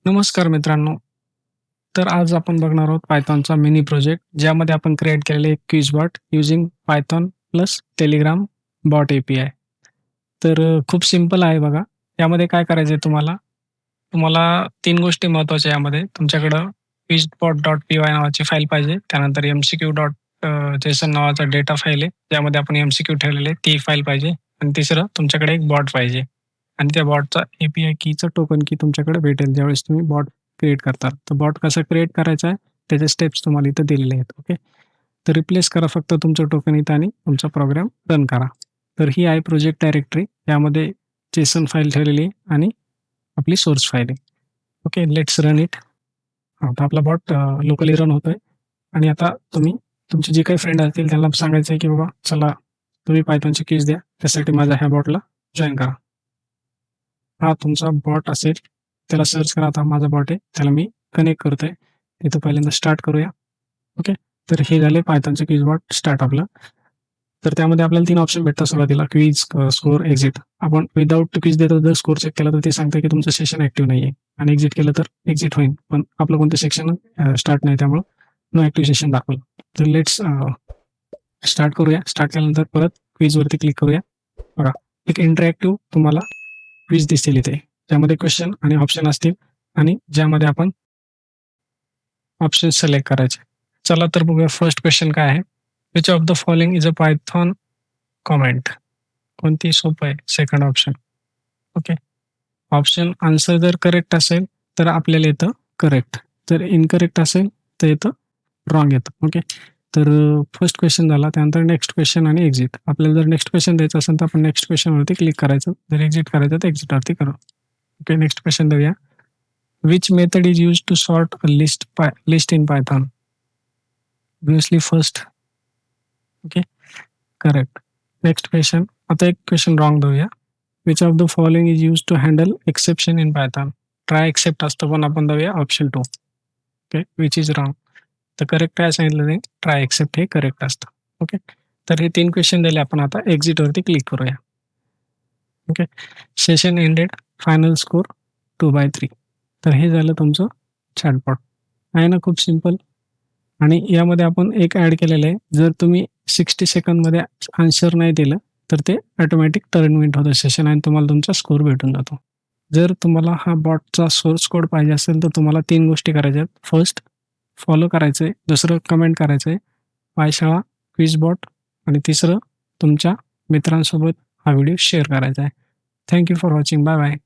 नमस्कार मित्रांनो. तर आज आपण बघणार आहोत Pythonचा मिनी प्रोजेक्ट ज्यामध्ये आपण क्रिएट केलेले एक quiz bot using Python plus Telegram bot API. तर खूप सिंपल आहे बघा. यामध्ये काय करायचं आहे तुम्हाला? तुम्हाला 3 गोष्टी महत्त्वाच्या यामध्ये. तुमच्याकडं quizbot.py नावाची फाईल पाहिजे. त्यानंतर mcq.json नावाचा डेटा फाईल आहे. ज्यामध्ये आपण MCQ ठेवलेले ती फाईल पाहिजे आणि तिसरं तुमच्याकडे एक बॉट पाहिजे. आणि त्या बॉटचा API कीचं टोकन की तुमच्याकडे भेटेल ज्यावेळेस तुम्ही बॉट क्रिएट करता. तर बॉट कसा क्रिएट करायचा आहे त्याचे स्टेप्स तुम्हाला इथं दिलेले आहेत. ओके. तर रिप्लेस करा फक्त तुमचं टोकन इथं आणि तुमचा प्रोग्राम रन करा. तर ही आहे प्रोजेक्ट डायरेक्टरी. यामध्ये जेसन फाईल ठेवलेली आहे आणि आपली सोर्स फाईल आहे. ओके. Let's run it. आता आपला बॉट लोकली रन होतोय आणि आता तुम्ही तुमचे जे काही फ्रेंड असतील त्यांना सांगायचं आहे की बाबा चला तुम्ही Pythonची कीज द्या. त्यासाठी माझ्या ह्या बॉटला जॉइन करा. हा तुमचा बॉट असेल, त्याला सर्च करा. आता माझा बॉट आहे, त्याला मी कनेक्ट करतोय. इथं पहिल्यांदा स्टार्ट करूया. ओके. तर हे झाले Pythonचे क्विज बॉट स्टार्ट आपलं. तर त्यामध्ये आपल्याला 3 ऑप्शन भेटतात सुरुवातीला क्विज, स्कोर, एक्झिट. आपण विदाऊट क्विज देतो जर स्कोर चेक केला तर ते सांगतं की तुमचं सेशन ॲक्टिव्ह नाहीये आणि एक्झिट केलं तर एक्झिट होईल. पण आपलं कोणतं सेक्शन स्टार्ट नाही त्यामुळं नो ॲक्टिव्ह सेशन दाखवलं. तर लेट्स स्टार्ट करूया. स्टार्ट केल्यानंतर परत क्विजवरती क्लिक करूया. बघा एक इंटरॅक्टिव्ह तुम्हाला क्विज दिसेल इथे. त्यामध्ये क्वेश्चन आणि ऑप्शन असतील आणि ज्यामध्ये आपण ऑप्शन सिलेक्ट करायचे. चला तर बघूया फर्स्ट क्वेश्चन काय आहे? Which of the following is a Python comment? कोणती सोपं आहे? Second option. Okay. Option answer जर करेक्ट असेल तर आपल्याला येतं करेक्ट. जर इनकरेक्ट असेल तर येतं रॉंग येतं. ओके. तर फर्स्ट क्वेश्चन झाला. त्यानंतर नेक्स्ट क्वेश्चन आणि एक्झिट. आपल्याला जर नेक्स्ट क्वेश्चन द्यायचं असेल तर आपण नेक्स्ट क्वेश्चनवरती क्लिक करायचं. जर एक्झिट करायचं तर एक्झिटवरती करू. ओके. नेक्स्ट क्वेश्चन देऊया. Which method is used to sort a list in Python? Obviously first. Okay. Correct. Next question. आता एक क्वेश्चन रॉंग देऊया. Which of the following is used to handle exception in Python? Try except असतं पण आपण देऊया option 2. Okay. Which is wrong. तर correct काय सांगितलं नाही. ट्राय एक्सेप्ट हे करेक्ट असतं. ओके. तर हे 3 क्वेश्चन दिले आपण आता एक्झिटवरती क्लिक करूया. Okay. Session ended. Final score 2/3. तर हे झालं तुमचं चॅटबॉट. आहे ना खूप सिंपल. आणि यामध्ये आपण एक ॲड केलेलं आहे. जर तुम्ही 60 सेकंदमध्ये आन्सर नाही दिलं, तर ते ऑटोमॅटिक टर्मिनेट होतं सेशन आणि तुम्हाला तुमचा स्कोर भेटून जातो. जर तुम्हाला हा बॉटचा सोर्स कोड पाहिजे असेल, तर तुम्हाला 3 गोष्टी करायच्या आहेत. फर्स्ट फॉलो करायचं आहे. दुसरं कमेंट करायचं आहे. पायशाळा, क्विज बॉट आणि तिसरं तुमच्या मित्रांसोबत हा व्हिडिओ शेअर करायचा आहे. Thank you for watching. Bye bye.